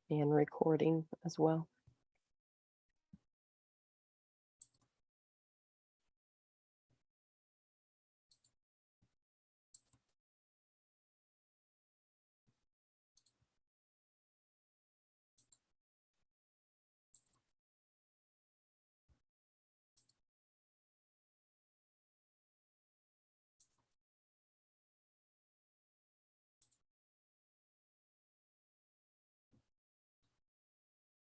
and recording as well.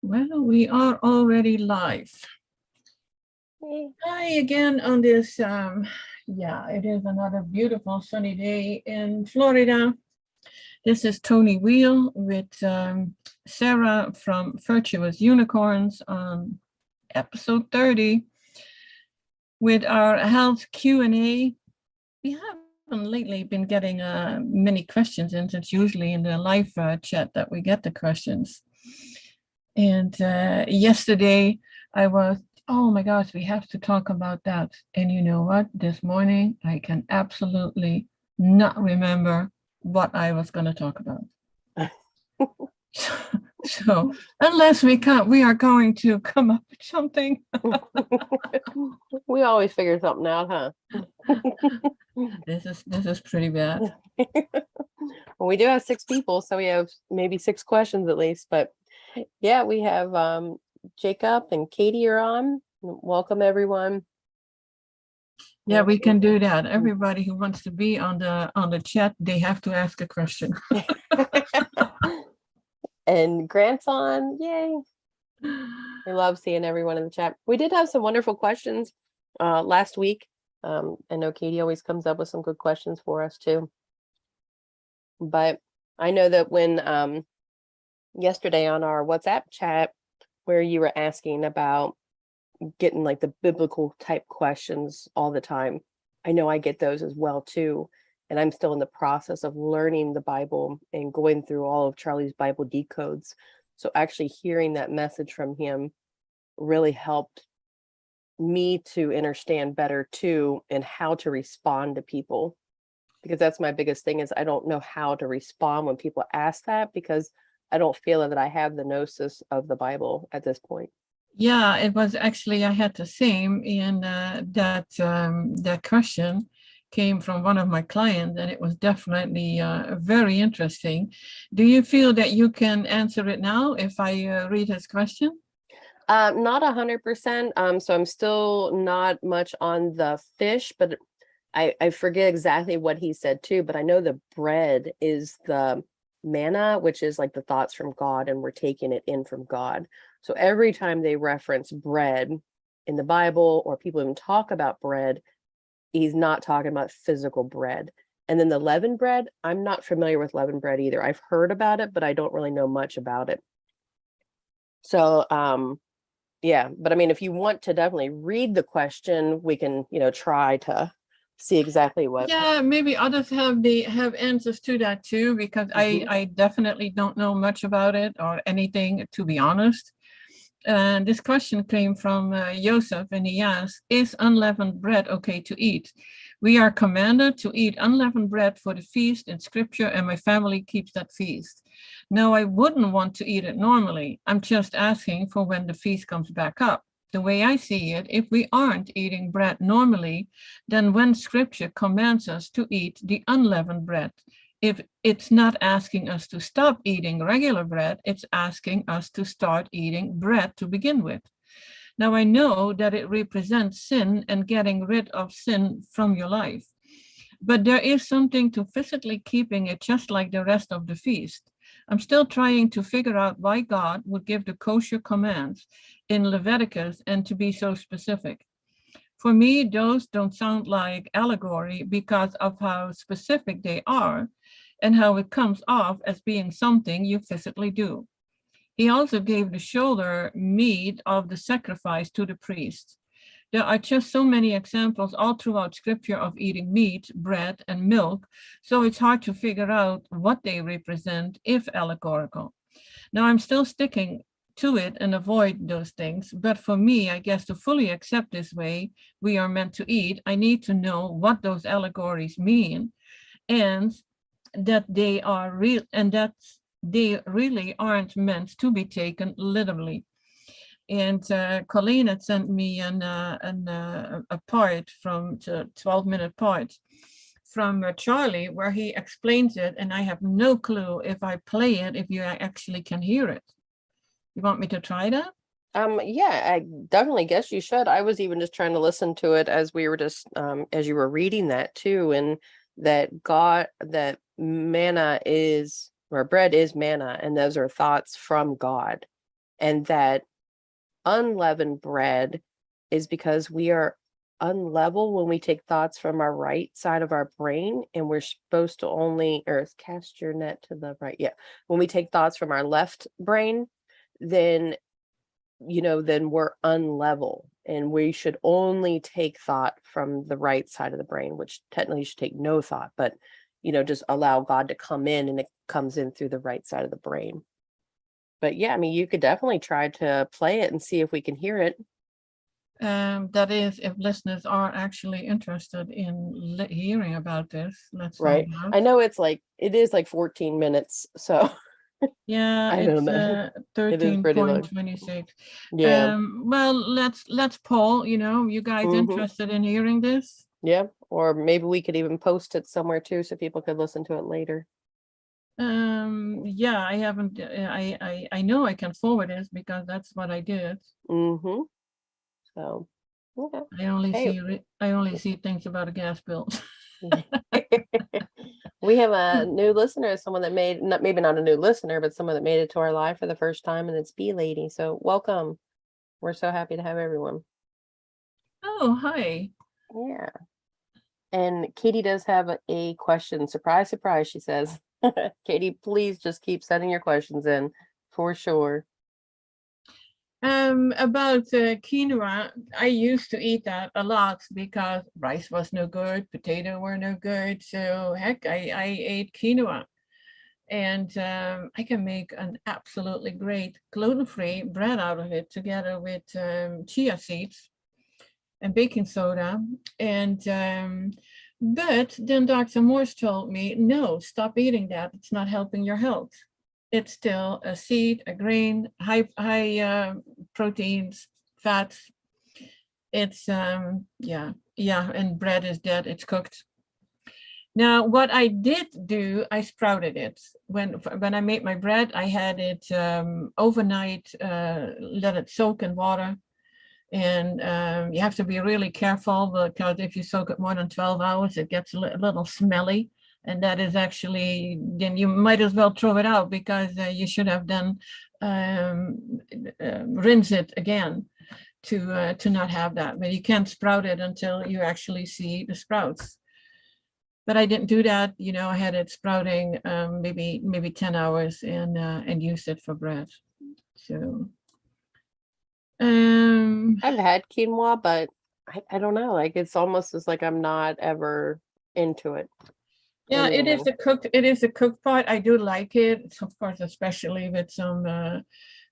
Well, we are already live. Hey. Hi again on this, it is another beautiful sunny day in Florida. This is Toni Weel with Sarah from Virtuous Unicorns on episode 30 with our health Q&A. We haven't lately been getting many questions in. It's usually in the live chat that we get the questions. And yesterday I was, oh my gosh, we have to talk about that. And you know what? This morning, I can absolutely not remember what I was going to talk about. So unless we are going to come up with something. We always figure something out, huh? This is pretty bad. Well, we do have 6 people, so we have maybe 6 questions at least. But yeah, we have Jacob and Katie are on. Welcome, everyone. Yeah, we can do that. Everybody who wants to be on the chat, they have to ask a question. And Grant's on. Yay. We love seeing everyone in the chat. We did have some wonderful questions last week. I know Katie always comes up with some good questions for us too. But I know that when yesterday on our WhatsApp chat, where you were asking about getting like the biblical type questions all the time, I know I get those as well too. And I'm still in the process of learning the Bible and going through all of Charlie's Bible decodes. So actually hearing that message from him really helped me to understand better too, and how to respond to people. Because that's my biggest thing, is I don't know how to respond when people ask that, because I don't feel that I have the gnosis of the Bible at this point. Yeah, it was actually, I had the same, and that question came from one of my clients, and it was definitely very interesting. Do you feel that you can answer it now if I read his question? Not 100%. So I'm still not much on the fish, but I forget exactly what he said too, but I know the bread is the manna, which is like the thoughts from God, and we're taking it in from God. So every time they reference bread in the Bible, or people even talk about bread, he's not talking about physical bread. And then the leavened bread, I'm not familiar with leavened bread either. I've heard about it, but I don't really know much about it. So, yeah, but I mean, if you want to definitely read the question, we can, try to see exactly what. Yeah, maybe others have answers to that too, because I definitely don't know much about it or anything, to be honest. And this question came from Joseph, and he asked, is unleavened bread okay to eat? We are commanded to eat unleavened bread for the feast in scripture, and my family keeps that feast. No, I wouldn't want to eat it normally. I'm just asking for when the feast comes back up. The way I see it, if we aren't eating bread normally, then when scripture commands us to eat the unleavened bread, if it's not asking us to stop eating regular bread, it's asking us to start eating bread to begin with. Now, I know that it represents sin and getting rid of sin from your life, but there is something to physically keeping it just like the rest of the feast. I'm still trying to figure out why God would give the kosher commands in Leviticus and to be so specific. For me, those don't sound like allegory because of how specific they are and how it comes off as being something you physically do. He also gave the shoulder meat of the sacrifice to the priest. There are just so many examples all throughout scripture of eating meat, bread, and milk, so it's hard to figure out what they represent if allegorical. Now, I'm still sticking to it and avoid those things, but for me, I guess to fully accept this way we are meant to eat, I need to know what those allegories mean, and that they are real, and that they really aren't meant to be taken literally. And Colleen had sent me a part from the 12-minute part from Charlie where he explains it, and I have no clue if I play it, if you actually can hear it. You want me to try that? Yeah, I definitely guess you should. I was even just trying to listen to it as we were just as you were reading that too, and that manna is, or bread is manna, and those are thoughts from God, and that unleavened bread is because we are unlevel when we take thoughts from our right side of our brain, and we're supposed to only, or cast your net to the right. Yeah, when we take thoughts from our left brain, then then we're unlevel, and we should only take thought from the right side of the brain, which technically should take no thought, but just allow God to come in, and it comes in through the right side of the brain. But yeah, I mean, you could definitely try to play it and see if we can hear it. That is, if listeners are actually interested in hearing about this, let's Right. find out. I know it is like 14 minutes, so Yeah, I don't know. It is pretty long. 13.26. Yeah. Well, let's poll, you guys interested in hearing this? Yeah. Or maybe we could even post it somewhere too, so people could listen to it later. Yeah, I haven't, I know I can forward this because that's what I did. So, okay. I only see things about a gas bill. We have a new listener, someone that maybe not a new listener, but someone that made it to our live for the first time, and it's B Lady. So welcome. We're so happy to have everyone. Oh, hi. Yeah. And Katie does have a question. Surprise, surprise, she says. Katie, please just keep sending your questions in for sure. About quinoa, I used to eat that a lot because rice was no good, potato were no good. So heck, I ate quinoa. And I can make an absolutely great gluten-free bread out of it together with chia seeds and baking soda. And but then Dr. Morse told me, no, stop eating that. It's not helping your health. It's still a seed, a grain, high proteins, fats. It's and bread is dead. It's cooked. Now, what I did do, I sprouted it. When I made my bread, I had it overnight, let it soak in water. And you have to be really careful because if you soak it more than 12 hours, it gets a little smelly. And that is actually, then you might as well throw it out because you should have then rinse it again to not have that. But you can't sprout it until you actually see the sprouts. But I didn't do that. I had it sprouting maybe 10 hours and used it for bread. So I've had quinoa, but I don't know. Like, it's almost as like I'm not ever into it. Yeah, it is the cooked part. I do like it, of course, especially with some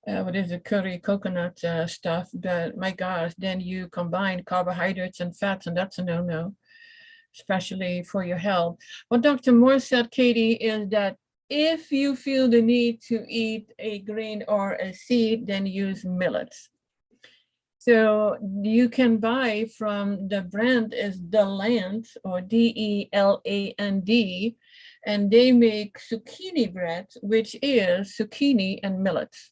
what is it, curry coconut stuff. But my gosh, then you combine carbohydrates and fats, and that's a no-no, especially for your health. What Dr. Morse said, Katie, is that if you feel the need to eat a grain or a seed, then use millets. So you can buy from, the brand is Deland, or DELAND, and they make zucchini bread, which is zucchini and millets.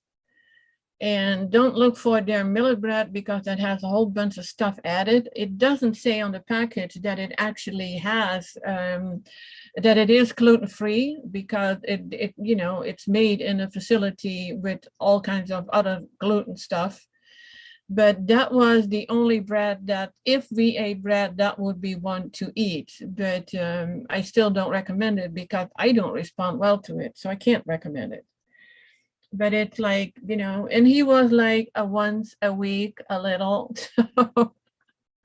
And don't look for their millet bread because that has a whole bunch of stuff added. It doesn't say on the package that it actually has, that it is gluten-free, because it's made in a facility with all kinds of other gluten stuff. But that was the only bread that, if we ate bread, that would be one to eat. But I still don't recommend it because I don't respond well to it. So I can't recommend it. But it's like, and he was like a once a week, a little.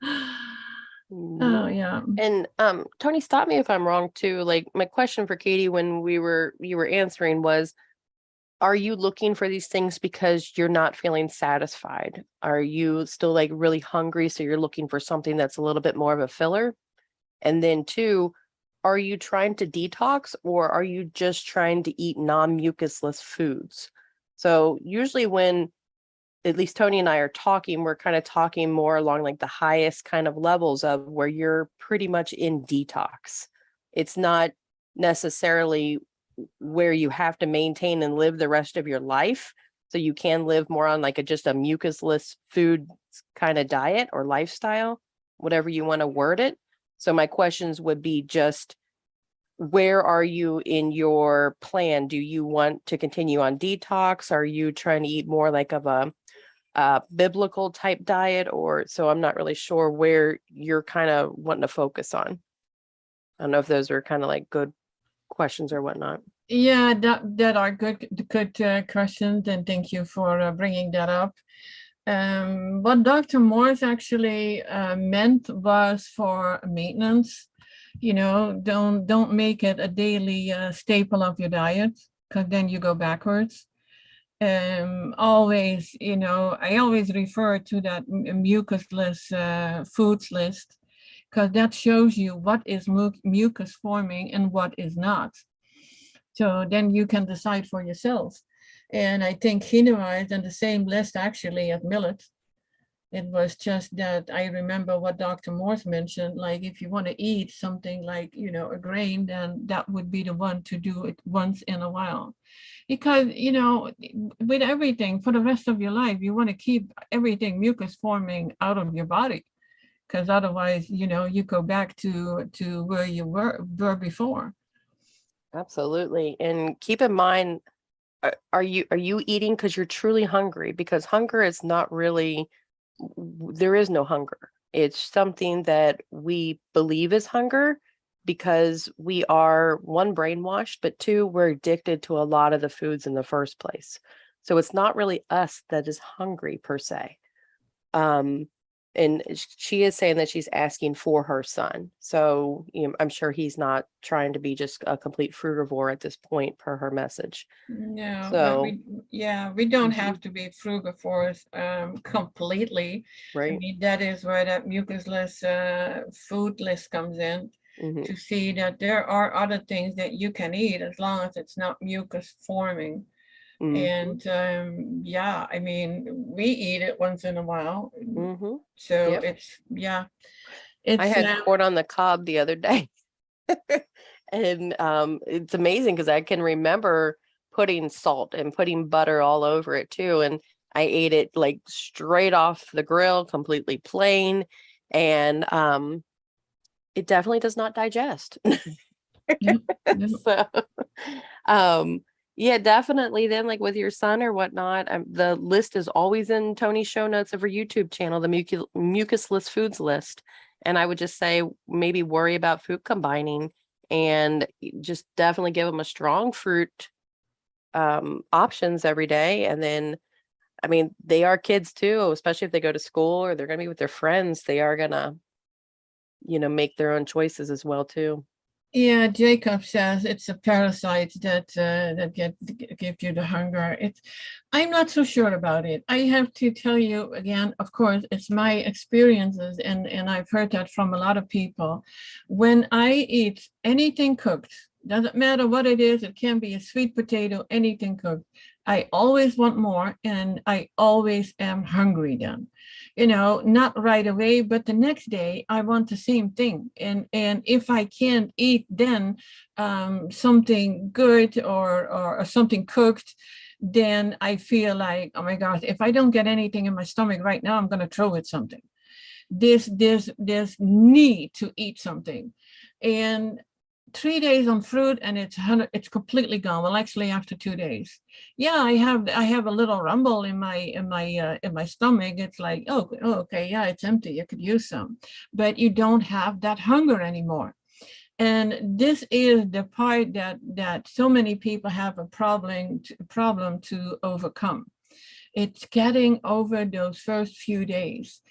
Oh, yeah. And Toni, stop me if I'm wrong too. Like, my question for Katie when you were answering was, are you looking for these things because you're not feeling satisfied? Are you still like really hungry, so you're looking for something that's a little bit more of a filler? And then two, are you trying to detox, or are you just trying to eat non-mucusless foods? So usually when at least Toni and I are talking, we're kind of talking more along like the highest kind of levels of where you're pretty much in detox. It's not necessarily where you have to maintain and live the rest of your life. So you can live more on like just a mucusless food kind of diet or lifestyle, whatever you want to word it. So my questions would be just, where are you in your plan? Do you want to continue on detox? Are you trying to eat more like of a biblical type diet? Or so I'm not really sure where you're kind of wanting to focus on. I don't know if those are kind of like good questions or whatnot. Yeah, that are good questions, and thank you for bringing that up. What Dr. Morse actually meant was for maintenance. Don't make it a daily staple of your diet, because then you go backwards. Always, I always refer to that mucusless foods list, because that shows you what is mucus forming and what is not. So then you can decide for yourself. And I think quinoa is on the same list actually as millet. It was just that I remember what Dr. Morse mentioned, like if you want to eat something like, a grain, then that would be the one to do it once in a while. Because, with everything for the rest of your life, you want to keep everything mucus forming out of your body. Because otherwise, you go back to where you were before. Absolutely. And keep in mind, are you eating because you're truly hungry? Because hunger is not really, there is no hunger. It's something that we believe is hunger because we are, one, brainwashed, but two, we're addicted to a lot of the foods in the first place. So it's not really us that is hungry per se. And she is saying that she's asking for her son. So I'm sure he's not trying to be just a complete frugivore at this point per her message. No, So we don't have to be frugivores completely. right. I mean, that is where that mucusless food list comes in, to see that there are other things that you can eat as long as it's not mucus forming. And I mean, we eat it once in a while. So Yep. it's I had corn on the cob the other day. And it's amazing because I can remember putting salt and putting butter all over it too. And I ate it like straight off the grill, completely plain. And it definitely does not digest. So yeah, definitely then, like with your son or whatnot, the list is always in Toni's show notes of her YouTube channel, the mucusless foods list. And I would just say maybe worry about food combining and just definitely give them a strong fruit options every day. And then, I mean, they are kids too, especially if they go to school or they're going to be with their friends, they are going to, make their own choices as well too. Yeah, Jacob says it's a parasite that give you the hunger. I'm not so sure about it. I have to tell you again, of course, it's my experiences, and I've heard that from a lot of people. When I eat anything cooked, doesn't matter what it is, it can be a sweet potato, anything cooked, I always want more, and I always am hungry then. Not right away, but the next day I want the same thing. And if I can't eat then something good or something cooked, then I feel like, oh my gosh, if I don't get anything in my stomach right now, I'm going to throw it something. This need to eat something. And 3 days on fruit and it's completely gone. Well, actually after 2 days. Yeah, I have a little rumble in my stomach. It's like, oh, okay, yeah, it's empty. I could use some. But you don't have that hunger anymore. And this is the part that so many people have a problem to overcome. It's getting over those first few days.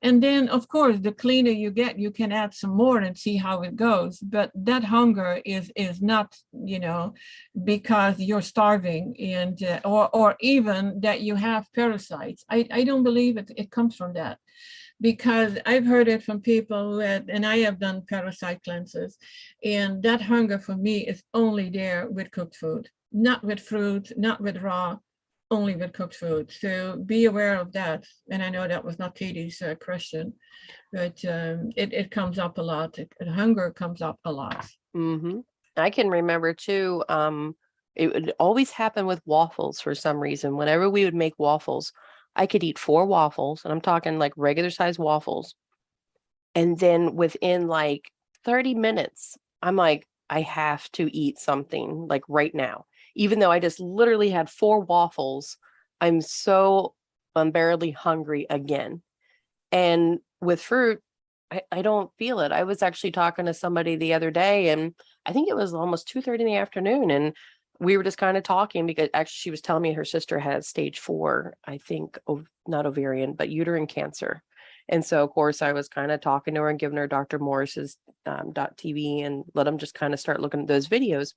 And then, of course, the cleaner you get, you can add some more and see how it goes. But that hunger is not, because you're starving and or even that you have parasites. I don't believe it comes from that. because I've heard it from people who had, and I have done parasite cleanses, and that hunger for me is only there with cooked food, not with fruit, not with raw, only with cooked food. So be aware of that. And I know that was not Katie's question, but it comes up a lot. Hunger comes up a lot. Mm-hmm. I can remember too, it would always happen with waffles for some reason. Whenever we would make waffles, I could eat 4 waffles, and I'm talking like regular size waffles. And then within like 30 minutes, I'm like, I have to eat something like right now. Even though I just literally had 4 waffles, I'm so unbearably hungry again. And with fruit, I don't feel it. I was actually talking to somebody the other day, and I think it was almost 2:30 in the afternoon. And we were just kind of talking because actually she was telling me her sister has stage 4, I think, not ovarian, but uterine cancer. And so, of course, I was kind of talking to her and giving her Dr. Morse's .tv and let them just kind of start looking at those videos.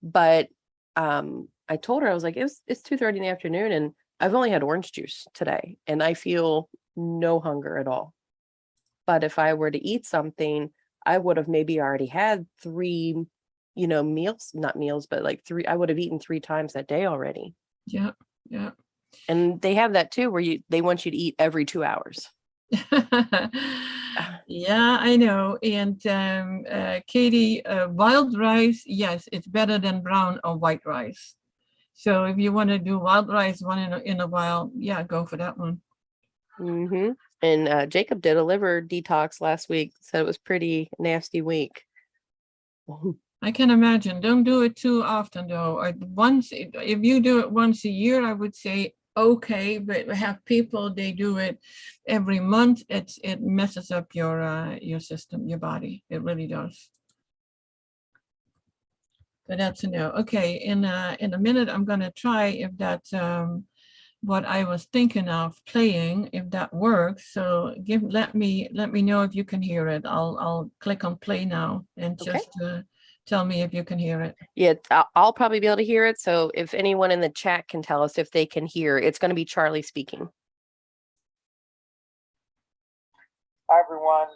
But I told her, I was like, it's 2:30 in the afternoon, and I've only had orange juice today, and I feel no hunger at all. But if I were to eat something, I would have maybe already had 3, meals, not meals, but like 3, I would have eaten 3 times that day already. Yeah, yeah. And they have that too, where they want you to eat every 2 hours. Yeah, I know. And Katie, wild rice, yes, it's better than brown or white rice. So if you want to do wild rice one in a while, yeah, go for that one. Mm-hmm. And Jacob did a liver detox last week, so it was pretty nasty week. I can imagine. Don't do it too often though. If you do it once a year, I would say okay, but we have people, they do it every month. It messes up your system, your body. It really does. So that's a no. Okay, in a minute, I'm gonna try if that's what I was thinking of playing, if that works. So let me know if you can hear it. I'll click on play now and Okay. just tell me if you can hear it. Yeah, I'll probably be able to hear it. So if anyone in the chat can tell us if they can hear, it's going to be Charlie speaking. Hi, everyone.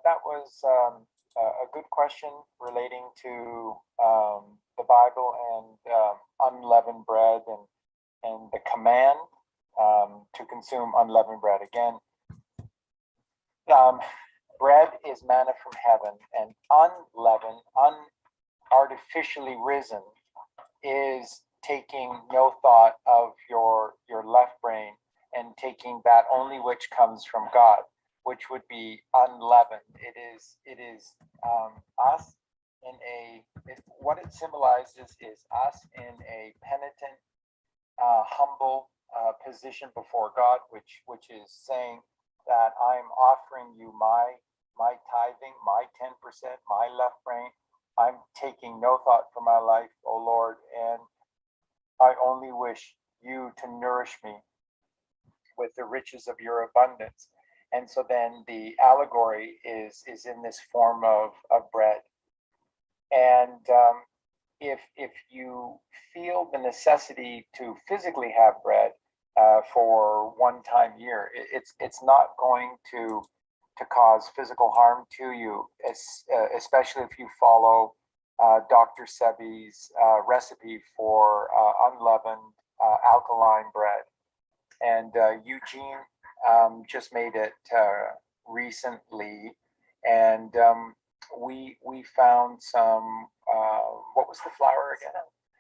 That was a good question relating to the Bible and unleavened bread and the command to consume unleavened bread. Again, bread is manna from heaven, and unleavened, unartificially risen, is taking no thought of your left brain and taking that only which comes from God, which would be unleavened. It is us in what it symbolizes is us in a penitent, humble position before God, which is saying that I'm offering you my tithing, my 10%, my left brain. I'm taking no thought for my life, O Lord, and I only wish you to nourish me with the riches of your abundance. And so then the allegory is in this form of bread. And if you feel the necessity to physically have bread for one time a year, it's not going to cause physical harm to you, especially if you follow Dr. Sebi's recipe for unleavened alkaline bread. And Eugene just made it recently, and we found some. What was the flour again?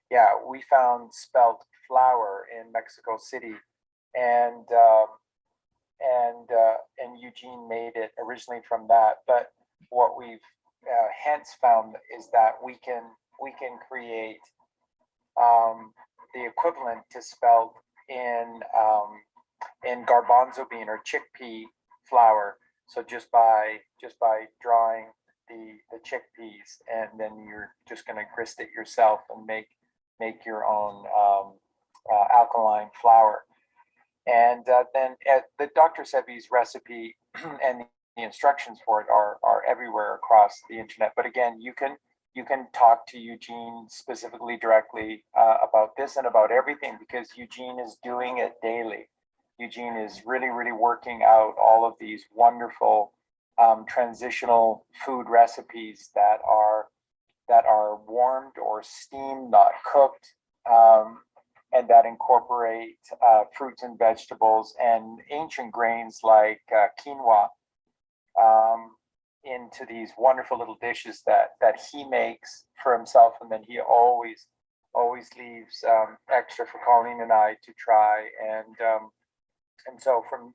Yeah, we found spelt flour in Mexico City, and Eugene made it originally from that. But what we've hence found is that we can create the equivalent to spelt in garbanzo bean or chickpea flour. So just by drawing the chickpeas, and then you're just going to grist it yourself and make your own alkaline flour. And then the Dr. Sebi's recipe and the instructions for it are everywhere across the internet. But again, you can talk to Eugene specifically directly about this and about everything, because Eugene is doing it daily. Eugene is really, really working out all of these wonderful transitional food recipes that are warmed or steamed, not cooked, and that incorporate fruits and vegetables and ancient grains like quinoa into these wonderful little dishes that he makes for himself, and then he always leaves extra for Colleen and I to try, and so from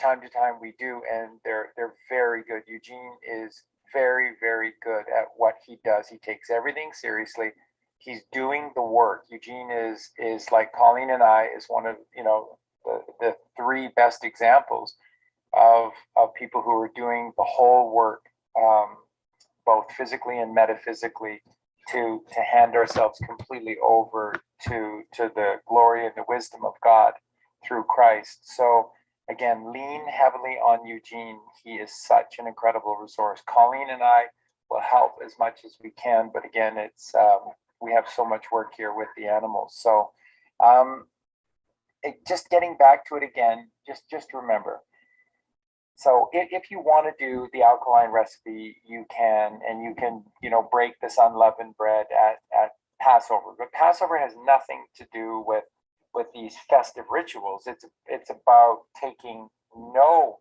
time to time we do, and they're very good. Eugene is very, very good at what he does. He takes everything seriously. He's doing the work. Eugene is like Colleen and I, is one of the three best examples of people who are doing the whole work, both physically and metaphysically, to hand ourselves completely over to the glory and the wisdom of God through Christ. So again, lean heavily on Eugene. He is such an incredible resource. Colleen and I will help as much as we can, but again, it's we have so much work here with the animals. So just getting back to it again, just remember. So if you want to do the alkaline recipe, you can, and you can, break this unleavened bread at Passover. But Passover has nothing to do with these festive rituals. It's about taking no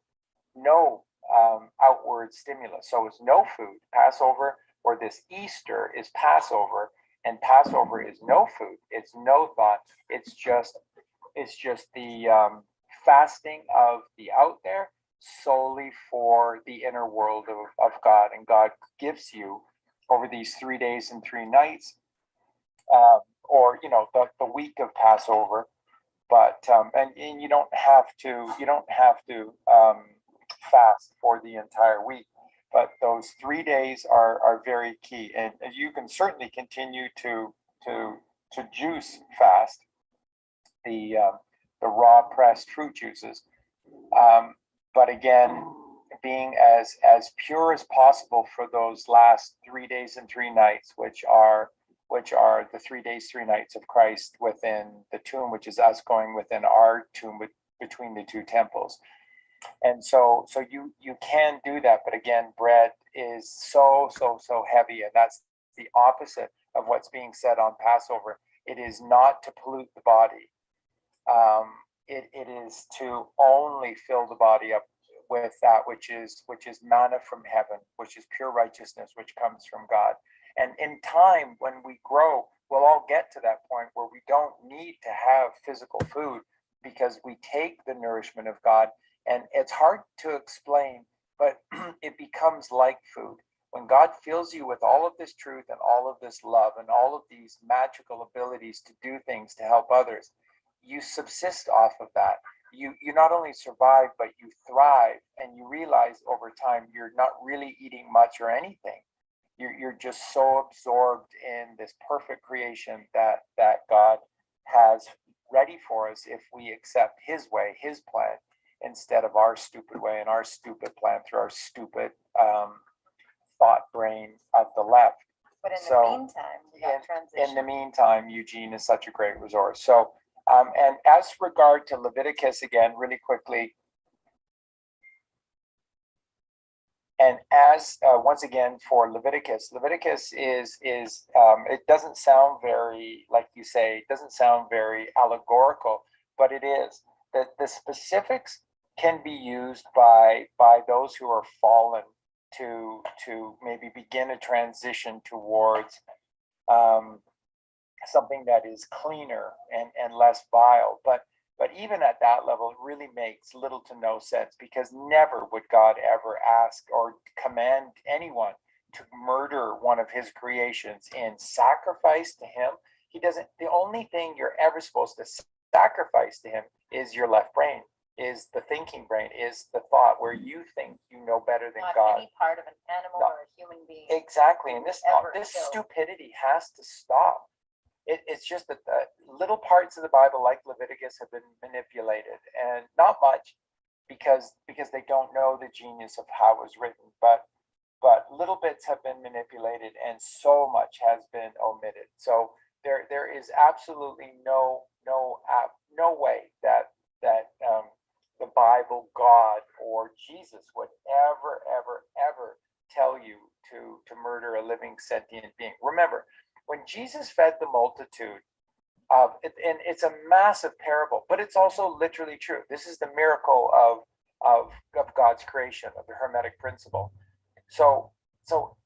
outward stimulus. So it's no food. Passover, or this Easter, is Passover, and Passover is no food. It's no thought. It's just the fasting of the out there solely for the inner world of God. And God gives you over these 3 days and 3 nights, or the week of Passover. But and you don't have to fast for the entire week. But those 3 days are very key, and you can certainly continue to juice fast the raw pressed fruit juices. But again, being as pure as possible for those last 3 days and 3 nights, which are the 3 days, 3 nights of Christ within the tomb, which is us going within our tomb between the two temples. And so you can do that, but again, bread is so heavy, and that's the opposite of what's being said on Passover. It is not to pollute the body. It is to only fill the body up with that which is manna from heaven, which is pure righteousness, which comes from God. And in time, when we grow, we'll all get to that point where we don't need to have physical food, because we take the nourishment of God. And it's hard to explain, but it becomes like food. When God fills you with all of this truth and all of this love and all of these magical abilities to do things to help others, you subsist off of that. You not only survive, but you thrive, and you realize over time you're not really eating much or anything. You're just so absorbed in this perfect creation that God has ready for us if we accept His way, His plan, instead of our stupid way and our stupid plan through our stupid thought brain of the left. But in the meantime, we got transition. In the meantime, Eugene is such a great resource. So, and as regard to Leviticus, again, really quickly, and as once again for Leviticus is it doesn't sound very, like you say, it doesn't sound very allegorical, but it is. The specifics can be used by those who are fallen to maybe begin a transition towards something that is cleaner and less vile. But even at that level, it really makes little to no sense, because never would God ever ask or command anyone to murder one of His creations in sacrifice to Him. He doesn't. The only thing you're ever supposed to sacrifice to Him is your left brain, is the thinking brain, is the thought where you think you know better than Not God. any part of an animal or a human being. Exactly, and this stupidity has to stop. It's just that the little parts of the Bible, like Leviticus, have been manipulated, and not much, because they don't know the genius of how it was written. But little bits have been manipulated, and so much has been omitted. So there is absolutely no way that the Bible, God, or Jesus would ever tell you to murder a living sentient being. Remember, when Jesus fed the multitude, and it's a massive parable, but it's also literally true. This is the miracle of God's creation, of the Hermetic principle. So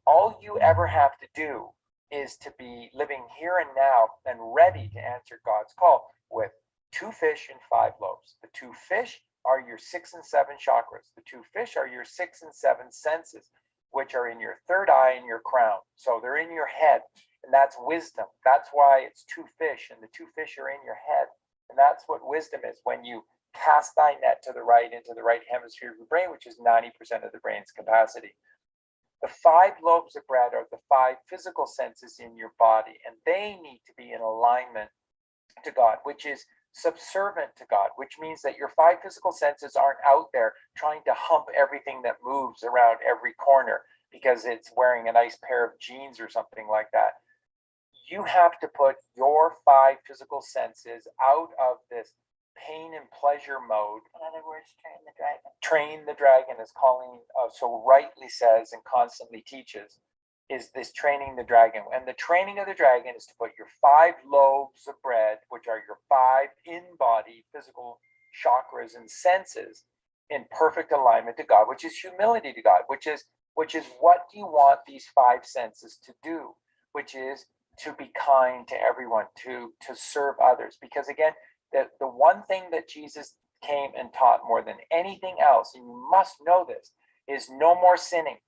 all you ever have to do is to be living here and now and ready to answer God's call with 2 fish and 5 loaves. The 2 fish are your 6 and 7 chakras. The 2 fish are your 6 and 7 senses, which are in your third eye and your crown. So they're in your head, and that's wisdom. That's why it's 2 fish, and the 2 fish are in your head. And that's what wisdom is. When you cast thy net to the right into the right hemisphere of your brain, which is 90% of the brain's capacity. The 5 loaves of bread are the 5 physical senses in your body, and they need to be in alignment to God, which is subservient to God, which means that your 5 physical senses aren't out there trying to hump everything that moves around every corner because it's wearing a nice pair of jeans or something like that. You have to put your 5 physical senses out of this pain and pleasure mode. In other words, train the dragon. Train the dragon, as Colleen so rightly says and constantly teaches, is this training the dragon. And the training of the dragon is to put your 5 loaves of bread, which are your 5 in-body physical chakras and senses, in perfect alignment to God, which is humility to God, which is what do you want these 5 senses to do, which is to be kind to everyone, to serve others. Because again, the one thing that Jesus came and taught more than anything else, and you must know this, is no more sinning.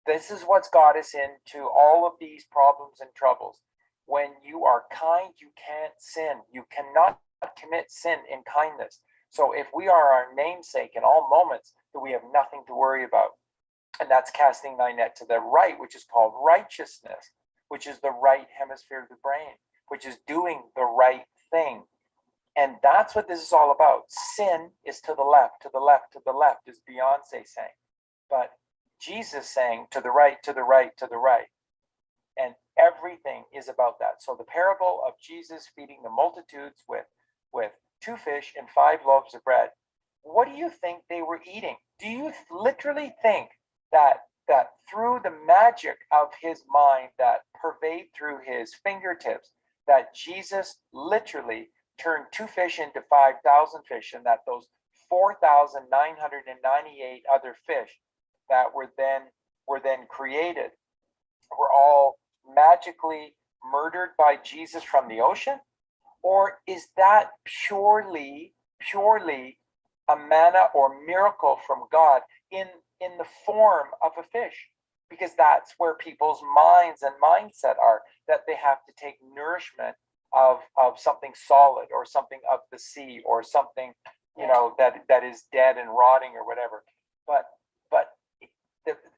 This is what's got us into all of these problems and troubles. When you are kind, you can't sin. You cannot commit sin in kindness. So if we are our namesake in all moments, then we have nothing to worry about. And that's casting thy net to the right, which is called righteousness, which is the right hemisphere of the brain, which is doing the right thing. And that's what this is all about. Sin is to the left, to the left, to the left, as Beyonce saying. But Jesus saying to the right, to the right, to the right. And everything is about that. So the parable of Jesus feeding the multitudes with 2 fish and 5 loaves of bread, what do you think they were eating? Do you literally think that through the magic of his mind that pervade through his fingertips, that Jesus literally turned 2 fish into 5,000 fish, and that those 4,998 other fish that were then created were all magically murdered by Jesus from the ocean? Or is that purely a manna or miracle from God in the form of a fish? Because that's where people's minds and mindset are, that they have to take nourishment of something solid or something of the sea or something, that is dead and rotting or whatever.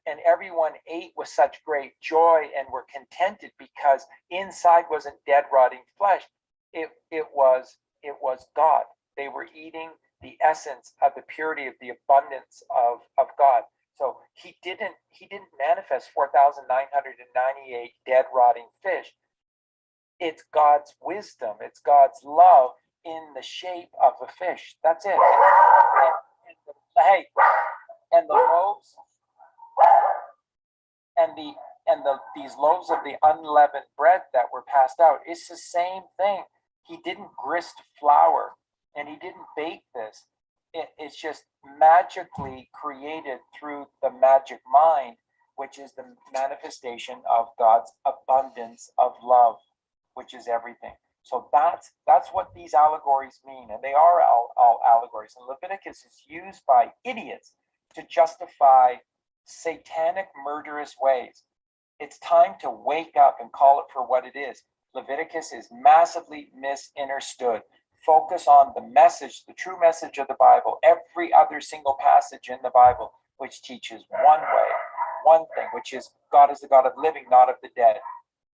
And everyone ate with such great joy and were contented because inside wasn't dead rotting flesh. It was God. They were eating the essence of the purity of the abundance of God. So he didn't manifest 4,998 dead rotting fish. It's God's wisdom. It's God's love in the shape of a fish. That's it. And the loaves and these loaves of the unleavened bread that were passed out, it's the same thing. He didn't grist flour and he didn't bake this. It's just magically created through the magic mind, which is the manifestation of God's abundance of love, which is everything. So that's what these allegories mean, and they are all allegories. And Leviticus is used by idiots to justify satanic, murderous ways. It's time to wake up and call it for what it is. Leviticus is massively misunderstood. Focus on the message, the true message of the Bible, every other single passage in the Bible, which teaches one way, one thing, which is God is the God of living, not of the dead.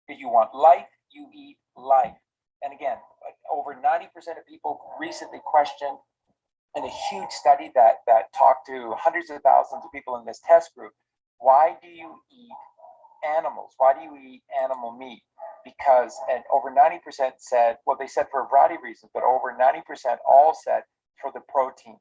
If you want life, you eat life. And again, over 90% of people recently questioned in a huge study that talked to hundreds of thousands of people in this test group, why do you eat animals? Why do you eat animal meat? Because, and over 90% said, well, they said for a variety of reasons, but over 90% all said for the protein.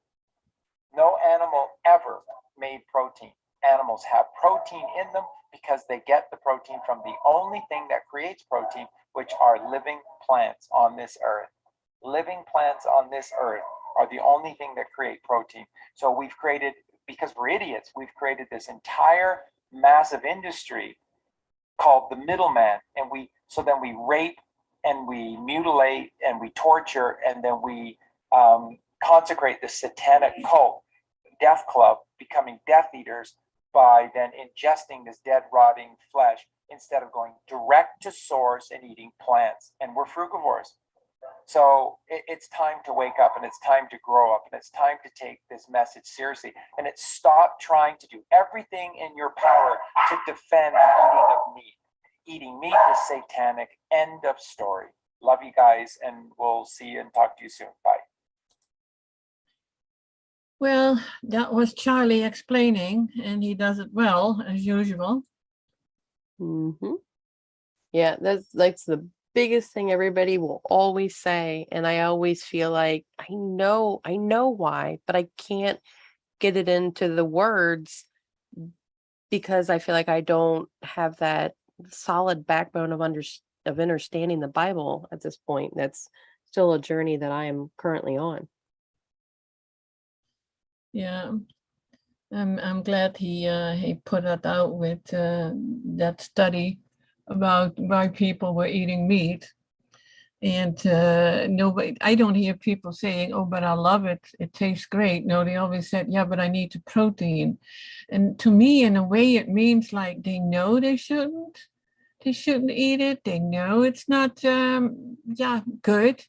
No animal ever made protein. Animals have protein in them because they get the protein from the only thing that creates protein, which are living plants on this earth. Living plants on this earth are the only thing that create protein. So we've created, because we're idiots, we've created this entire massive industry called the middleman, and then we rape and we mutilate and we torture, and then we consecrate the satanic cult, death club, becoming death eaters by then ingesting this dead, rotting flesh instead of going direct to source and eating plants. And we're frugivores. So it's time to wake up, and it's time to grow up, and it's time to take this message seriously. And it's stop trying to do everything in your power to defend the eating of meat. Eating meat is satanic. End of story. Love you guys, and we'll see you and talk to you soon. Bye. Well, that was Charlie explaining, and he does it well, as usual. Yeah, that's the biggest thing everybody will always say, and I always feel like I know why, but I can't get it into the words because I feel like I don't have that solid backbone of understanding the Bible at this point. That's still a journey that I am currently on. Yeah, I'm glad he put that out with that study about why people were eating meat. And nobody, I don't hear people saying, "Oh, but I love it. It tastes great." No, they always said, "Yeah, but I need the protein." And to me, in a way, it means like they know they shouldn't eat it. They know it's not, good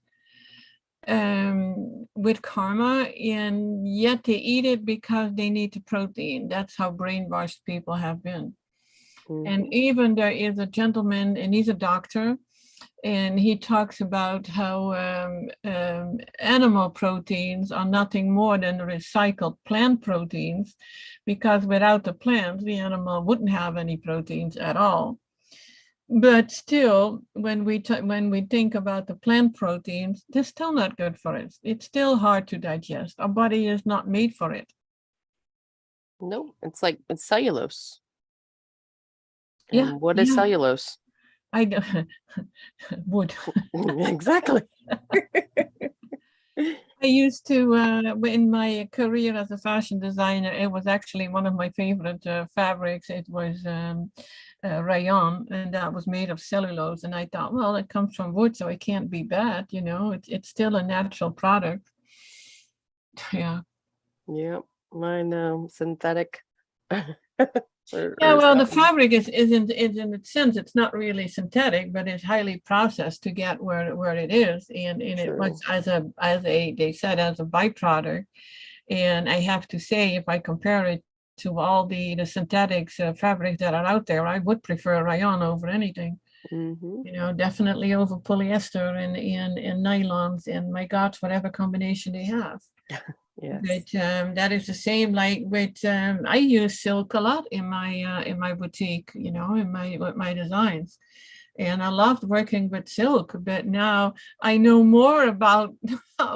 with karma, and yet they eat it because they need the protein. That's how brainwashed people have been. And even there is a gentleman, and he's a doctor, and he talks about how animal proteins are nothing more than recycled plant proteins, because without the plants, the animal wouldn't have any proteins at all. But still, when we think about the plant proteins, they're still not good for us. It's still hard to digest. Our body is not made for it. No, it's cellulose. Yeah. And what is cellulose? I know. Wood. Exactly. I used to, in my career as a fashion designer, it was actually one of my favorite fabrics. It was rayon, and that was made of cellulose. And I thought, well, it comes from wood, so it can't be bad. You know, it's still a natural product. Yeah. Yep. I know. Synthetic. Yeah, well, the fabric is in its sense, it's not really synthetic, but it's highly processed to get where it is, and it was as a they said as a byproduct. And I have to say, if I compare it to all the synthetics fabrics that are out there, I would prefer rayon over anything. You know, definitely over polyester and nylons, and my God, whatever combination they have. Yes. But that is the same like with I use silk a lot in my boutique, you know, with my designs, and I loved working with silk. But now I know more about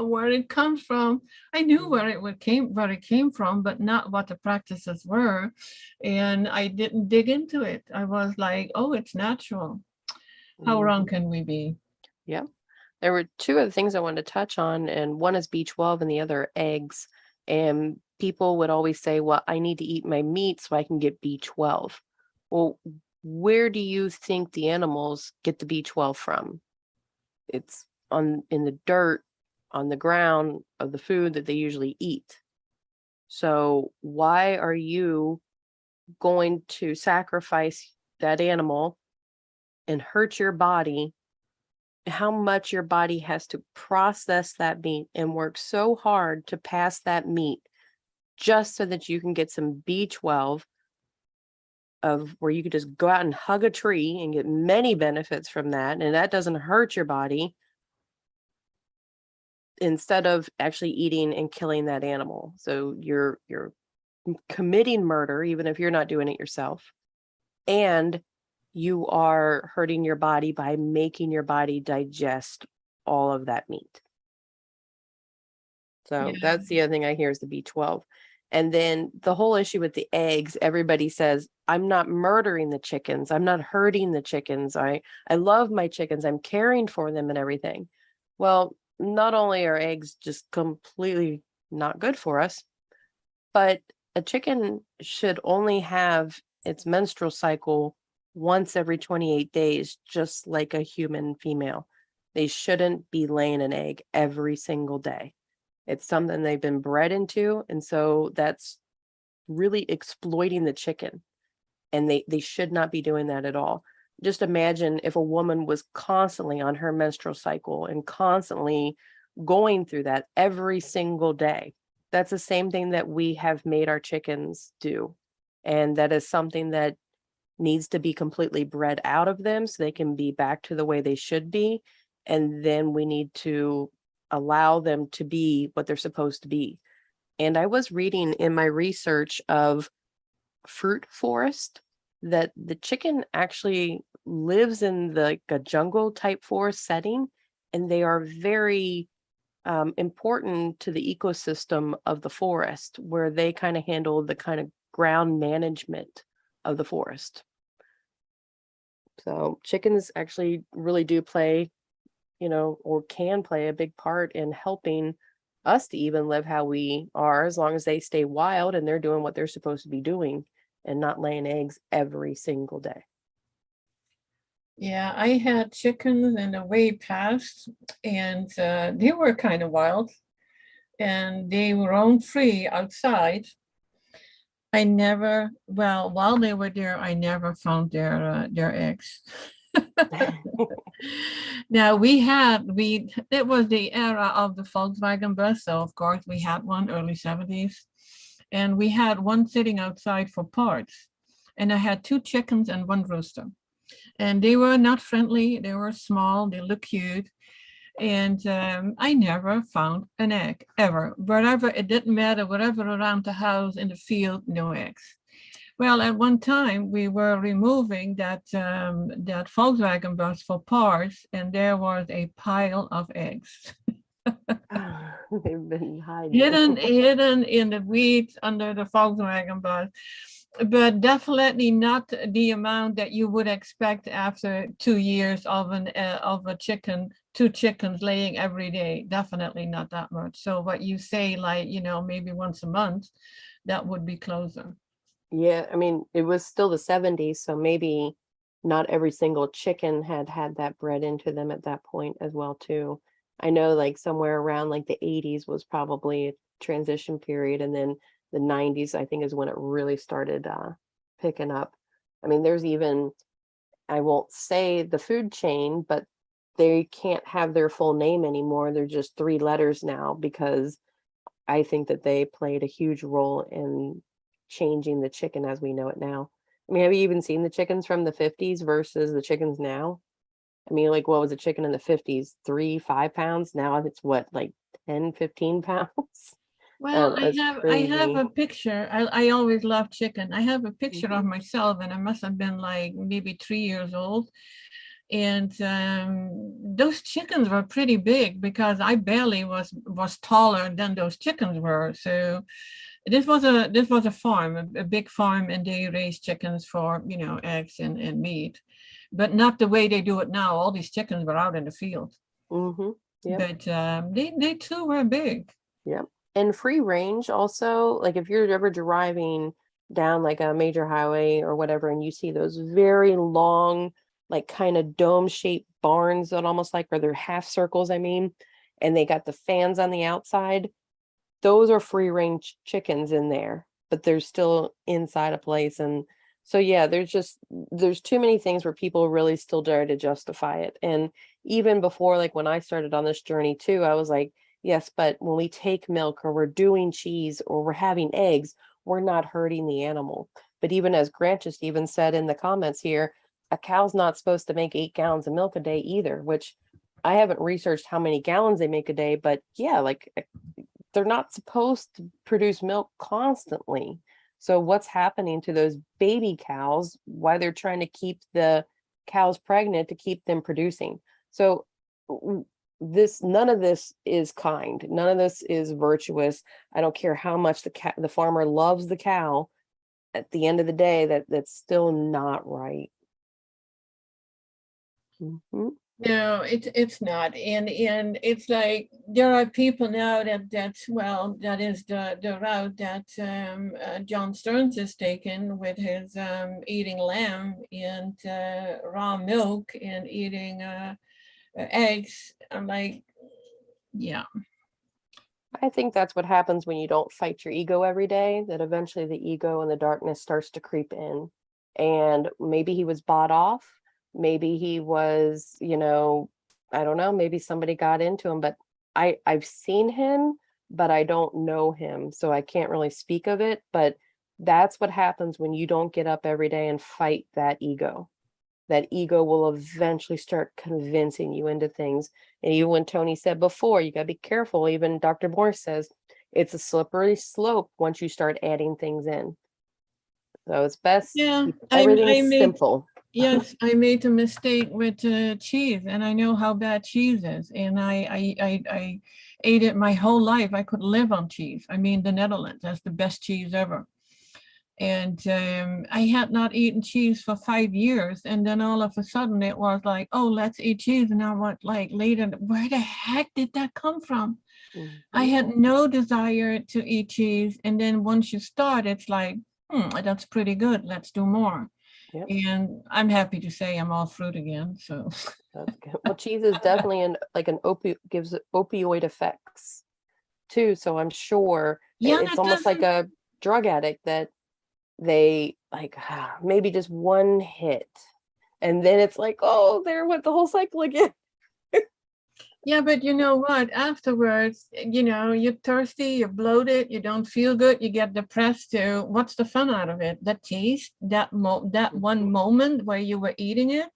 where it comes from. I knew where it came from, but not what the practices were, and I didn't dig into it. I was like, oh, it's natural. How wrong can we be? Yeah. There were two other things I wanted to touch on, and one is B12 and the other eggs. And people would always say, well, I need to eat my meat so I can get B12. Well, where do you think the animals get the B12 from? It's in the dirt, on the ground of the food that they usually eat. So why are you going to sacrifice that animal and hurt your body? How much your body has to process that meat and work so hard to pass that meat just so that you can get some B12 of where you could just go out and hug a tree and get many benefits from that, and that doesn't hurt your body, instead of actually eating and killing that animal. So you're committing murder, even if you're not doing it yourself, and you are hurting your body by making your body digest all of that meat. So Yeah. that's the other thing I hear is the B12. And then the whole issue with the eggs, everybody says, I'm not murdering the chickens. I'm not hurting the chickens. I love my chickens. I'm caring for them and everything. Well, not only are eggs just completely not good for us, but a chicken should only have its menstrual cycle once every 28 days, just like a human female. They shouldn't be laying an egg every single day. It's something they've been bred into. And so that's really exploiting the chicken. And they should not be doing that at all. Just imagine if a woman was constantly on her menstrual cycle and constantly going through that every single day. That's the same thing that we have made our chickens do. And that is something that needs to be completely bred out of them so they can be back to the way they should be. And then we need to allow them to be what they're supposed to be. And I was reading in my research of fruit forest that the chicken actually lives in like a jungle type forest setting, and they are very important to the ecosystem of the forest, where they kind of handle the kind of ground management of the forest. So chickens actually really do play, or can play a big part in helping us to even live how we are, as long as they stay wild and they're doing what they're supposed to be doing and not laying eggs every single day. Yeah, I had chickens in the way past, and they were kind of wild, and they roamed free outside. I never, well, while they were there, I never found their eggs. Now it was the era of the Volkswagen bus, so of course we had one early 70s, and we had one sitting outside for parts, and I had 2 chickens and 1 rooster, and they were not friendly. They were small, they look cute, and I never found an egg ever. Wherever, it didn't matter, wherever around the house, in the field, no eggs. Well, at one time we were removing that Volkswagen bus for parts, and there was a pile of eggs. They've been hiding. hidden in the weeds under the Volkswagen bus, but definitely not the amount that you would expect after 2 years of a chicken, 2 chickens laying every day. Definitely not that much. So what you say, like, maybe once a month, that would be closer. Yeah, I mean, it was still the 70s, so maybe not every single chicken had that bred into them at that point as well, too. I know like somewhere around like the 80s was probably a transition period, and then the 90s, I think, is when it really started picking up. I mean, there's even, I won't say the food chain, but they can't have their full name anymore. They're just 3 letters now, because I think that they played a huge role in changing the chicken as we know it now. I mean, have you even seen the chickens from the 50s versus the chickens now? I mean, like, what was a chicken in the 50s? 3-5 pounds. Now it's what, like 10-15 pounds? Well, I That's have crazy. a picture. I always loved chicken. I have a picture of myself, and I must have been like maybe 3 years old. And those chickens were pretty big, because I barely was taller than those chickens were. So this was a farm, a big farm, and they raised chickens for eggs and meat, but not the way they do it now. All these chickens were out in the field. Yep. But they too were big. Yep. And free range also, like if you're ever driving down like a major highway or whatever, and you see those very long, like kind of dome-shaped barns that almost like, or they're half circles, I mean, and they got the fans on the outside, those are free range chickens in there, but they're still inside a place. And so, yeah, there's too many things where people really still dare to justify it. And even before, like when I started on this journey too, I was like, yes, but when we take milk or we're doing cheese or we're having eggs, we're not hurting the animal. But even as Grant just even said in the comments here, a cow's not supposed to make 8 gallons of milk a day either, which I haven't researched how many gallons they make a day, but yeah, like they're not supposed to produce milk constantly. So what's happening to those baby cows? Why they're trying to keep the cows pregnant to keep them producing? So none of this is kind. None of this is virtuous. I don't care how much the farmer loves the cow. At the end of the day, that's still not right. Mhm. No, it's not, and it's like there are people now that is the route that John Stearns is taking with his eating lamb and raw milk and eating eggs. I'm like, yeah, I think that's what happens when you don't fight your ego every day, that eventually the ego and the darkness starts to creep in. And maybe he was bought off. Maybe he was, I don't know, maybe somebody got into him, but I've seen him, but I don't know him. So I can't really speak of it. But that's what happens when you don't get up every day and fight that ego. That ego will eventually start convincing you into things. And even when Toni said before, you got to be careful. Even Dr. Morse says it's a slippery slope once you start adding things in. So it's best yeah. keep everything I made simple. Yes, I made a mistake with cheese, and I know how bad cheese is. And I ate it my whole life. I could live on cheese. I mean, the Netherlands, that's the best cheese ever. And I had not eaten cheese for 5 years. And then all of a sudden it was like, oh, let's eat cheese. And I was like later, where the heck did that come from? I Mhm. had no desire to eat cheese. And then once you start, it's like, that's pretty good. Let's do more. Yep, And I'm happy to say I'm all fruit again. So that's good. Well, cheese is definitely gives opioid effects too. So I'm sure yeah, it's that almost like doesn't. a drug addict that they like maybe just one hit, and then it's like, oh, there went the whole cycle again. Yeah, but you know what? Afterwards, you're thirsty, you're bloated, you don't feel good, you get depressed too. What's the fun out of it? The taste, that one moment where you were eating it,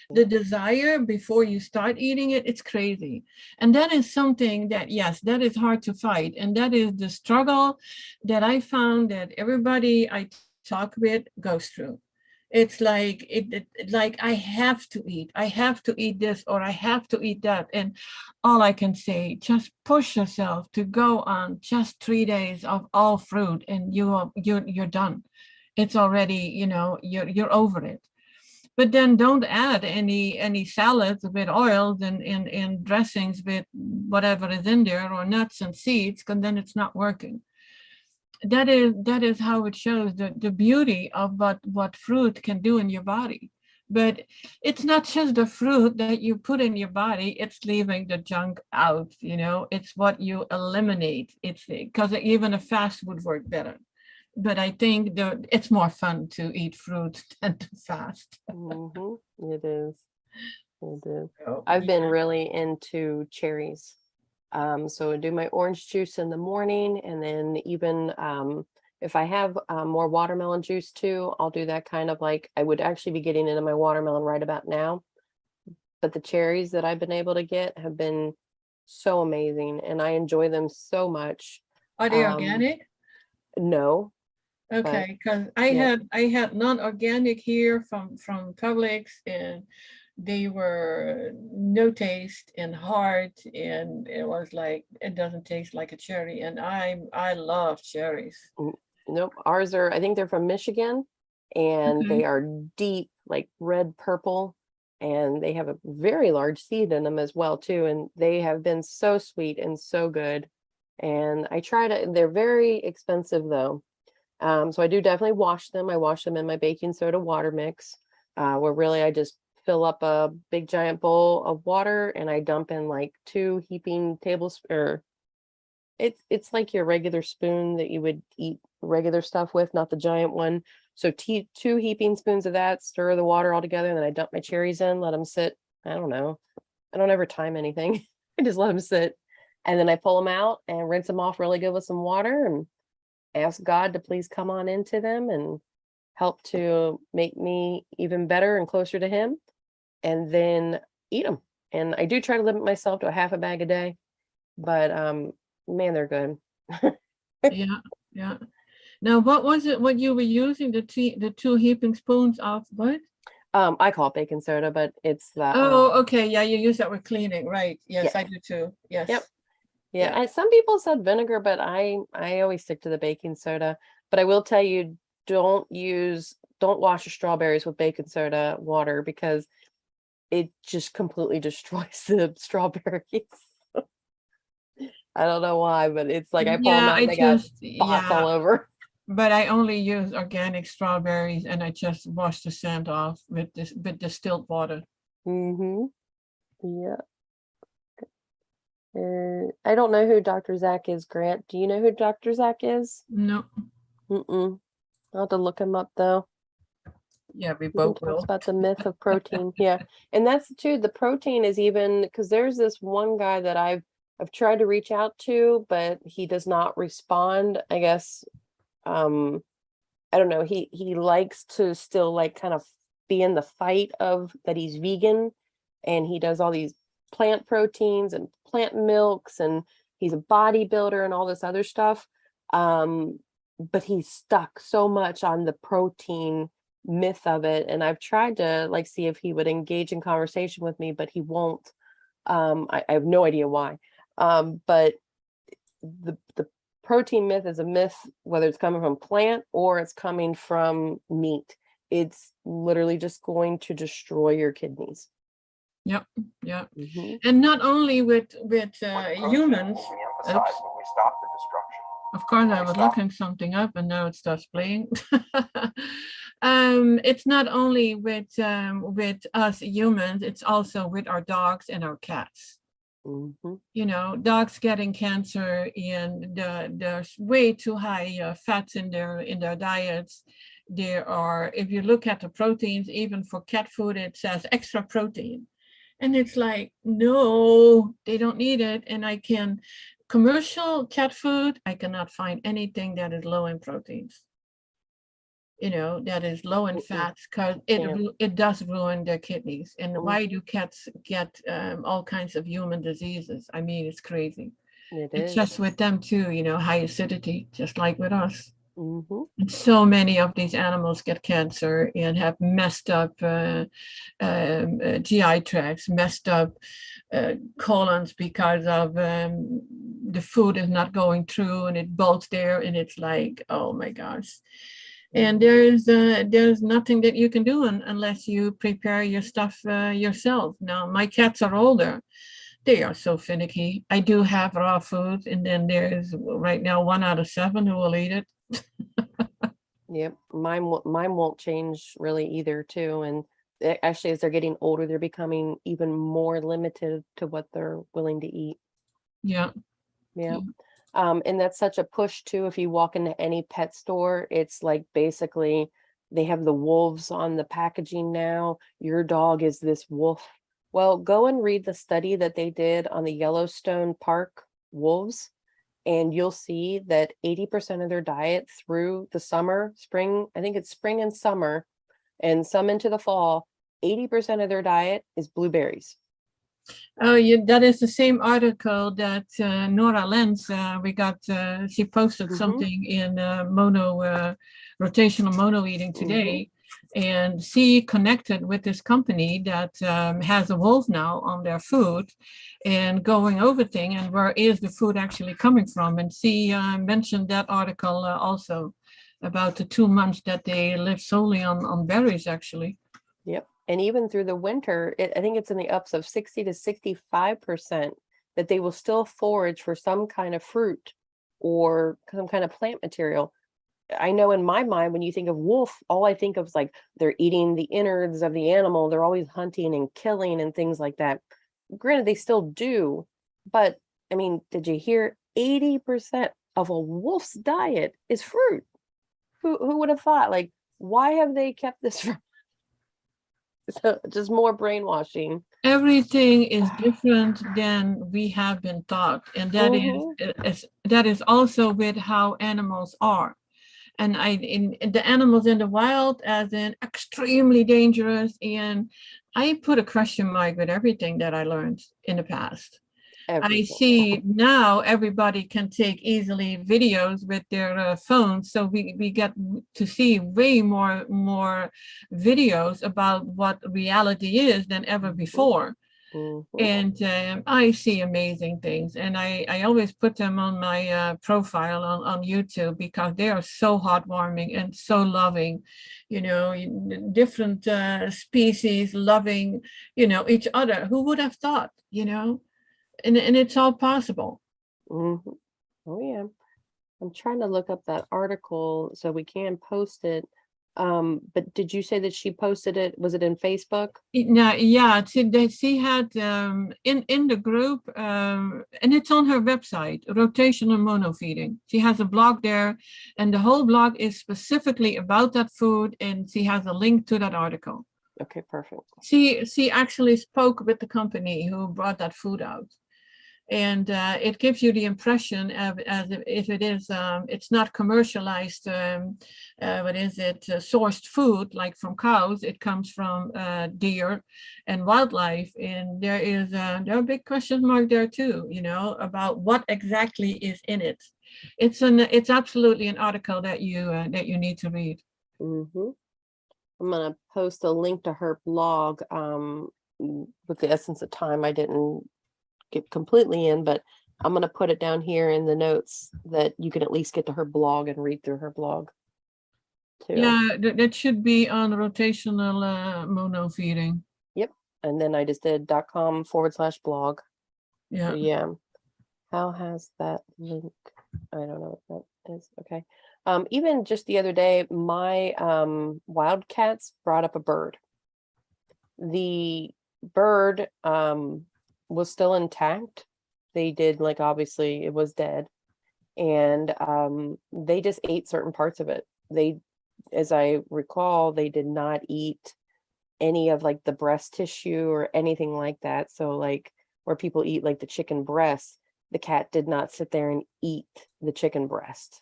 the desire before you start eating it, it's crazy. And that is something that, yes, that is hard to fight. And that is the struggle that I found that everybody I talk with goes through. It's like like I have to eat this or I have to eat that. And all I can say, just push yourself to go on just 3 days of all fruit and you're done. It's already, you're over it. But then don't add any salads with oils and dressings with whatever is in there or nuts and seeds, because then it's not working. That is how it shows the beauty of what fruit can do in your body. But it's not just the fruit that you put in your body, it's leaving the junk out. It's what you eliminate. It's because even a fast would work better. But I think it's more fun to eat fruit than to fast. It is. It is. Oh, I've been yeah. really into cherries. So I do my orange juice in the morning, and then even if I have more watermelon juice too, I'll do that kind of like I would actually be getting into my watermelon right about now. But the cherries that I've been able to get have been so amazing, and I enjoy them so much. Are they organic? No, but Okay, because I yeah. had non-organic here from Publix, and they were no taste and hard, and it was like it doesn't taste like a cherry, and I love cherries. Nope, ours are, I think they're from Michigan, and Okay. they are deep, like red purple, and they have a very large seed in them as well too, and they have been so sweet and so good. And I try to, they're very expensive though. So I do definitely wash them. I wash them in my baking soda water mix, where really I just fill up a big giant bowl of water and I dump in like 2 heaping tablespoons, or it's like your regular spoon that you would eat regular stuff with, not the giant one. So 2 heaping spoons of that, stir the water all together, and then I dump my cherries in, let them sit. I don't know. I don't ever time anything. I just let them sit. And then I pull them out and rinse them off really good with some water and ask God to please come on into them and help to make me even better and closer to him, and then eat them. And I do try to limit myself to a half a bag a day, but man, they're good. Yeah, yeah. Now, what was it? What you were using the 2 heaping spoons of what? I call it baking soda, but it's the Oh, okay. Yeah, you use that with cleaning, right? Yes, Yes. I do too. Yes. Yep. Yeah. And some people said vinegar, but I always stick to the baking soda. But I will tell you, don't wash your strawberries with baking soda water, because it just completely destroys the strawberries. I don't know why, but it's like I pull them Yeah, out I and they got just, spots all yeah, over. but I only use organic strawberries and I just wash the sand off with this with distilled water. Mm-hmm. Yeah. I don't know who Dr. Zach is, Grant. Do you know who Dr. Zach is? No, Mm-mm. I'll have to look him up though. yeah, we He even both talks will. about the myth of protein. Yeah. And that's too, the protein is even, because there's this one guy that I've tried to reach out to, but he does not respond. I guess I don't know, he likes to still like kind of be in the fight of that he's vegan, and he does all these plant proteins and plant milks, and he's a bodybuilder and all this other stuff. But he's stuck so much on the protein myth of it, and I've tried to like see if he would engage in conversation with me, but he won't. I have no idea why. But the protein myth is a myth, whether it's coming from plant or it's coming from meat. It's literally just going to destroy your kidneys. Yep, yeah. Mhm. And not only with Protein humans. will be Oops. emphasized when we stop the destruction. Of course, I We was stop. looking something up and now it starts playing. It's not only with us humans, it's also with our dogs and our cats. Mhm. You know, dogs getting cancer, and there's way too high fats in their diets. There are, if you look at the proteins, even for cat food, it says extra protein. And it's like, no, they don't need it. And commercial cat food, I cannot find anything that is low in proteins. You know, that is low in Mm-mm. fats, because Yeah. it does ruin their kidneys. And why Mhm. do cats get all kinds of human diseases? I mean, it's crazy. It It's is. just with them too, you know, high acidity, just like with us. Mhm. And so many of these animals get cancer and have messed up GI tracts, messed up colons, because of the food is not going through and it bulks there, and it's like, oh my gosh. And there's nothing that you can do unless you prepare your stuff yourself. Now, my cats are older. They are so finicky. I do have raw food, and then there's right now 1 out of 7 who will eat it. Yep. Mine won't change really either too. And actually, as they're getting older, they're becoming even more limited to what they're willing to eat. Yeah. Yeah. And that's such a push too. If you walk into any pet store, it's like basically they have the wolves on the packaging now. Your dog is this wolf. Well, go and read the study that they did on the Yellowstone Park wolves, and you'll see that 80% of their diet through the summer, spring, I think it's spring and summer, and some into the fall, 80% of their diet is blueberries. Oh, yeah, that is the same article that Nora Lenz, she posted Mhm. something in rotational mono eating today. And she connected with this company that has a wolf now on their food, and going over thing, and where is the food actually coming from. And she mentioned that article also about the 2 months that they live solely on berries, actually. Yep. And even through the winter, I think it's in the ups of 60 to 65% that they will still forage for some kind of fruit or some kind of plant material. I know in my mind, when you think of wolf, all I think of is like they're eating the innards of the animal. They're always hunting and killing and things like that. Granted, they still do, but I mean, did you hear 80% of a wolf's diet is fruit? Who would have thought? Like, why have they kept this from? So just more brainwashing. Everything is different than we have been taught, and that is also with how animals are. And in the animals in the wild as in extremely dangerous, and I put a question mark with everything that I learned in the past. I Everything. see now everybody can take easily videos with their phones, so we get to see way more videos about what reality is than ever before. Mhm. And I see amazing things, and I always put them on my profile on YouTube because they are so heartwarming and so loving, different species loving, each other. Who would have thought, and it's all possible. Mhm. Oh yeah. I'm trying to look up that article so we can post it. But did you say that she posted it? Was it in Facebook? Now, yeah, she had in the group, and it's on her website, rotational monofeeding. She has a blog there, and the whole blog is specifically about that food, and she has a link to that article. Okay, perfect. She actually spoke with the company who brought that food out. And it gives you the impression of as if it is, it's not commercialized, sourced food like from cows. It comes from deer and wildlife, and there are big question mark there too, about what exactly is in it. It's absolutely an article that you need to read. Mm-hmm. I'm gonna post a link to her blog. With the essence of time, I didn't get completely in, but I'm gonna put it down here in the notes that you can at least get to her blog and read through her blog too. Yeah, that should be on rotational monofeeding. Yep. And then I just did .com/blog. Yeah. Yeah. How has that link? I don't know what that is. Okay. Even just the other day, my wildcats brought up a bird. The bird was still intact. They did, like, obviously it was dead, and they just ate certain parts of it. They, as I recall, they did not eat any of like the breast tissue or anything like that. So like where people eat like the chicken breast, the cat did not sit there and eat the chicken breast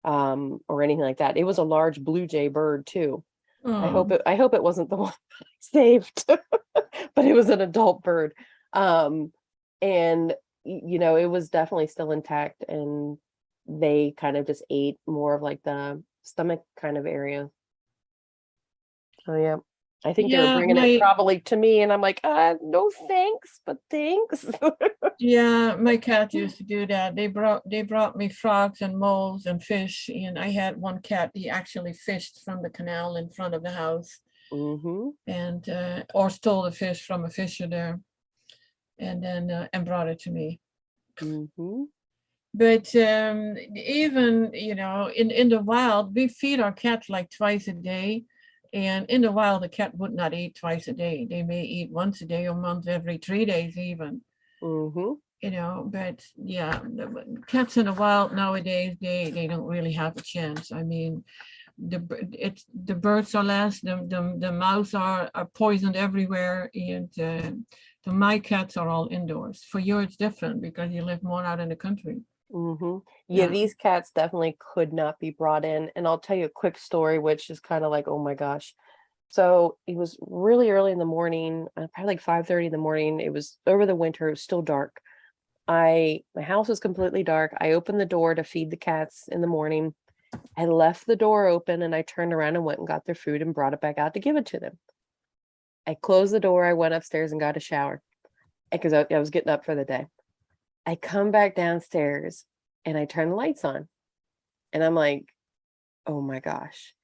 or anything like that. It was a large blue jay bird too. I hope it wasn't the one I saved, but it was an adult bird. And it was definitely still intact, and they kind of just ate more of like the stomach kind of area. So yeah, I think they were bringing it probably to me, and I'm like, no thanks, but thanks. Yeah, my cat used to do that. They brought me frogs and moles and fish, and I had one cat. He actually fished from the canal in front of the house, and or stole the fish from a fisher there, and then and brought it to me. But even in the wild, we feed our cats like twice a day. And in the wild, the cat would not eat twice a day. They may eat once a day or once every 3 days even. But yeah, the cats in the wild nowadays, they don't really have a chance. I mean, the birds are less, the mouse are poisoned everywhere, and my cats are all indoors. For you, it's different because you live more out in the country. Yeah, these cats definitely could not be brought in. And I'll tell you a quick story, which is kind of like, oh my gosh. So it was really early in the morning, probably like 5:30 in the morning. It was over the winter, it was still dark. My house was completely dark. I opened the door to feed the cats in the morning. I left the door open, and I turned around and went and got their food and brought it back out to give it to them. I closed the door. I went upstairs and got a shower because I was getting up for the day. I come back downstairs and I turn the lights on, and I'm like, oh my gosh,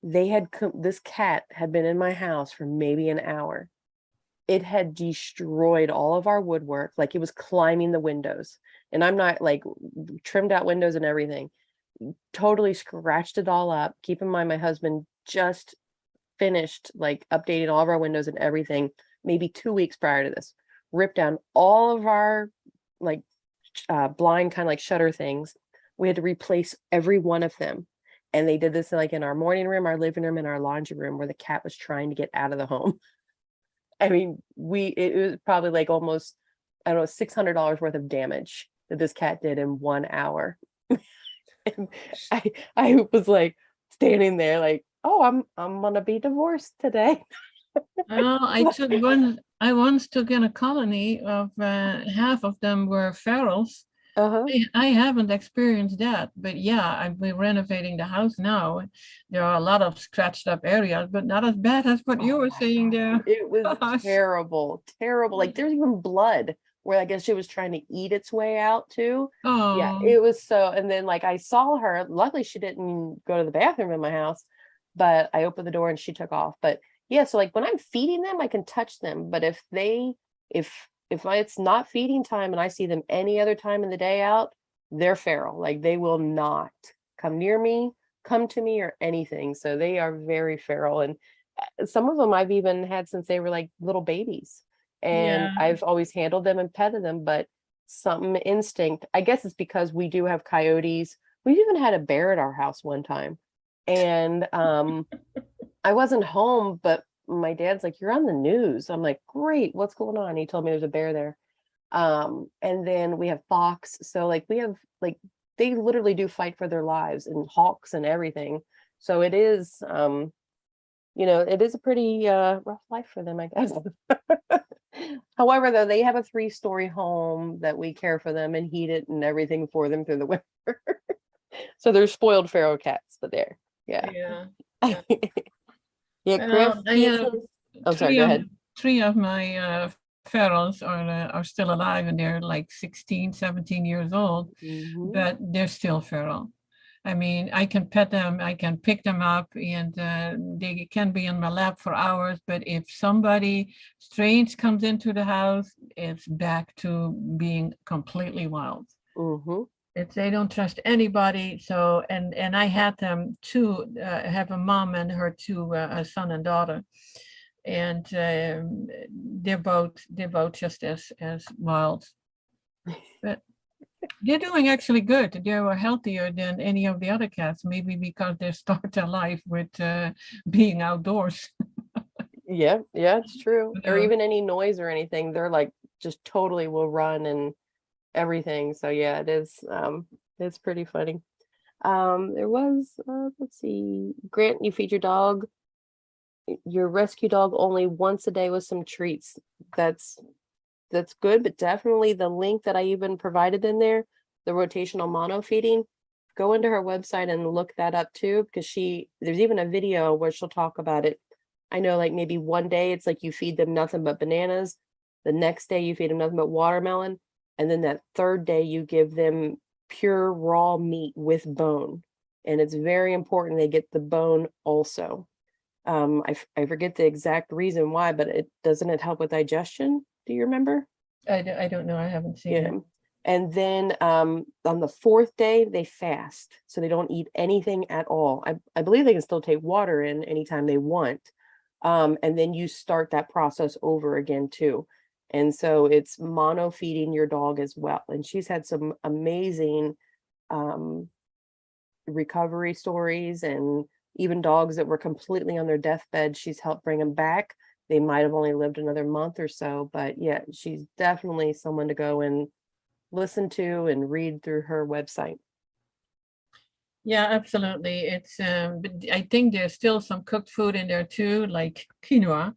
this cat had been in my house for maybe an hour. It had destroyed all of our woodwork. Like, it was climbing the windows, and I'm not like trimmed out windows and everything, totally scratched it all up. Keep in mind, my husband just finished like updating all of our windows and everything, maybe 2 weeks prior to this, ripped down all of our like blind kind of like shutter things. We had to replace every one of them. And they did this like in our morning room, our living room, and our laundry room, where the cat was trying to get out of the home. I mean, it was probably like almost, I don't know, $600 worth of damage that this cat did in 1 hour. And I was like standing there like, oh, I'm gonna be divorced today. Well, I once took in a colony of half of them were ferals. Uh-huh. I haven't experienced that, but yeah, we're renovating the house now. There are a lot of scratched up areas, but not as bad as what you Oh were my saying God. there. It was Gosh. terrible, terrible. Like there's even blood where I guess she was trying to eat its way out too. Yeah, Oh, it was so, and then like I saw her, luckily she didn't go to the bathroom in my house, but I opened the door and she took off. But yeah, so like when I'm feeding them, I can touch them. But if it's not feeding time and I see them any other time in the day out, they're feral. Like they will not come near me, come to me, or anything. So they are very feral. And some of them I've even had since they were like little babies. And yeah. I've always handled them and petted them, but some instinct, I guess it's because we do have coyotes. We've even had a bear at our house one time. And I wasn't home, but my dad's like, "You're on the news." I'm like, "Great, what's going on?" He told me there's a bear there. And then we have fox. So like we have like they literally do fight for their lives, and hawks and everything. So it is it is a pretty rough life for them, I guess. However, though, they have a 3-story home that we care for them and heat it and everything for them through the winter. So they're spoiled feral cats, but they're yeah. Yeah. Yeah, Griff I feeds have his. Oh, sorry, three go of ahead. three of my ferals are still alive, and they're like 16, 17 years old, Mhm. but they're still feral. I mean, I can pet them, I can pick them up, and they can be in my lap for hours. But if somebody strange comes into the house, it's back to being completely wild. Mhm. It's they don't trust anybody. So and I had them two, have a mom and her two, a son and daughter, and they're both just as wild. But they're doing actually good. They were healthier than any of the other cats, maybe because they start their life with being outdoors. Yeah, yeah, it's true. Or So, even any noise or anything, they're like just totally will run and everything. So yeah, it's pretty funny. There was let's see, Grant, you feed your dog, your rescue dog only once a day with some treats. That's that's good, but definitely the link that I even provided in there, the rotational mono feeding, go into her website and look that up too, because there's even a video where she'll talk about it. I know like maybe one day it's like you feed them nothing but bananas, the next day you feed them nothing but watermelon, and then that third day you give them pure raw meat with bone. And it's very important they get the bone also. I forget the exact reason why, but it help with digestion? Do you remember? I don't know. I haven't seen it. Yeah. And then on the fourth day, they fast. So they don't eat anything at all. I believe they can still take water in anytime they want. And then you start that process over again too. And so it's mono feeding your dog as well. And she's had some amazing um, recovery stories, and even dogs that were completely on their deathbed, she's helped bring them back. They might have only lived another month or so, but yeah, she's definitely someone to go and listen to and read through her website. Yeah, absolutely. It's but I think there's still some cooked food in there too, like quinoa.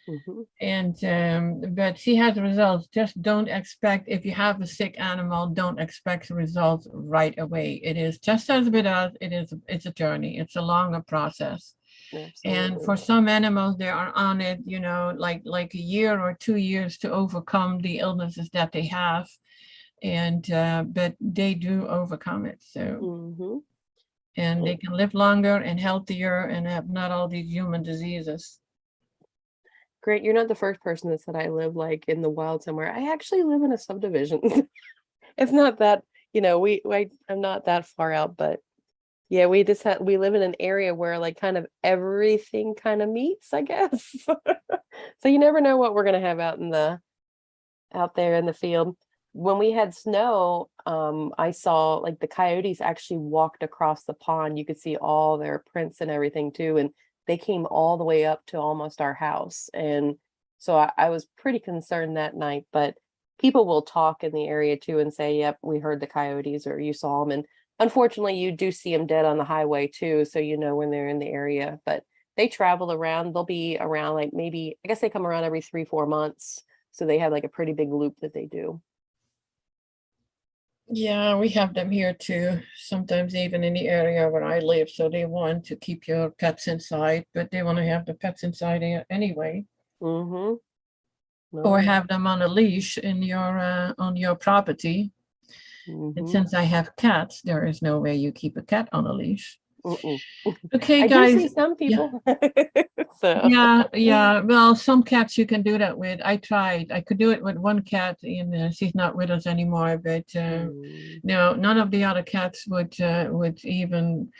Mhm. And but she has results. Just don't expect, if you have a sick animal, don't expect results right away. It is just as with us, it's a journey. It's a longer process. And Absolutely. for some animals, they are on it, like a year or 2 years to overcome the illnesses that they have. And but they do overcome it. So Mhm. and they can live longer and healthier and have not all these human diseases. Great. You're not the first person that said I live like in the wild somewhere. I actually live in a subdivision. It's not that, I'm not that far out, but yeah, we live in an area where like kind of everything kind of meets, I guess. So you never know what we're gonna have out there in the field. When we had snow, I saw like the coyotes actually walked across the pond. You could see all their prints and everything too, and they came all the way up to almost our house. And so I was pretty concerned that night, but people will talk in the area too and say, "Yep, we heard the coyotes," or "You saw them." And unfortunately, you do see them dead on the highway too, so you know when they're in the area. But they travel around. They'll be around like maybe, I guess they come around every 3-4 months. So they have like a pretty big loop that they do. Yeah, we have them here too, sometimes even in the area where I live. So they want to keep your pets inside, but they want to have the pets inside anyway. Mm-hmm. Or have them on a leash in your on your property. And since I have cats, there is no way you keep a cat on a leash. Okay, I guys. do see some people. So Yeah. Well, some cats you can do that with. I tried. I could do it with one cat, and she's not with us anymore. But no, none of the other cats would even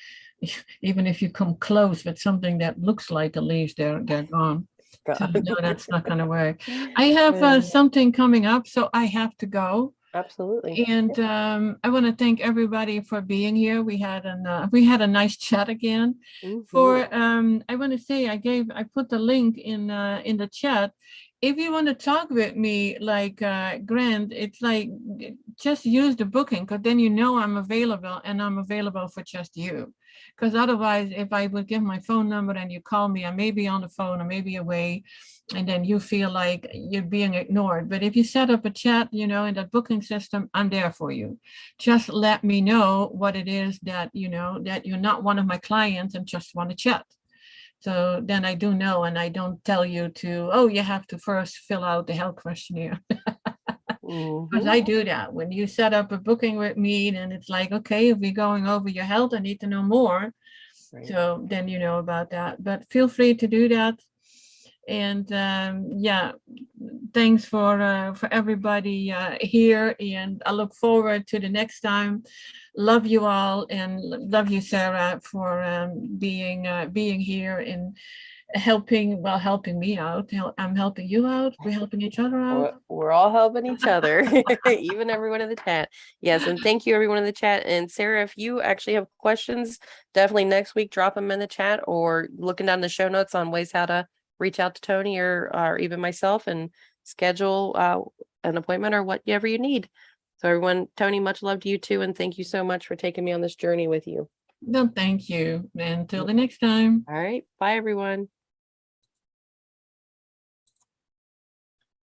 if you come close with something that looks like a leash, they're gone. So, no, that's not going to work. I have something coming up, so I have to go. Absolutely. And I want to thank everybody for being here. We had a nice chat again. For I want to say I put the link in the chat. If you want to talk with me like Grant, it's like just use the booking, because then you know I'm available, and I'm available for just you. Because otherwise, if I would give my phone number and you call me, I may be on the phone, I may be away, and then you feel like you're being ignored. But if you set up a chat, in that booking system, I'm there for you. Just let me know what it is that you're not one of my clients and just want to chat. So then I do know, and I don't tell you you have to first fill out the health questionnaire. Because I do that. When you set up a booking with me, then it's like, okay, if we're going over your health, I need to know more. Right. So then you know about that. But feel free to do that. And thanks for everybody here. And I look forward to the next time. Love you all, and love you, Sarah, for being here and helping me out. I'm helping you out. We're helping each other out. We're all helping each other, even everyone in the chat. Yes, and thank you everyone in the chat. And Sarah, if you actually have questions, definitely next week drop them in the chat, or looking down the show notes on ways how to reach out to Toni or even myself and schedule an appointment or whatever you need. So everyone, Toni, much love to you too, and thank you so much for taking me on this journey with you. No, thank you. Until the next time. All right. Bye, everyone.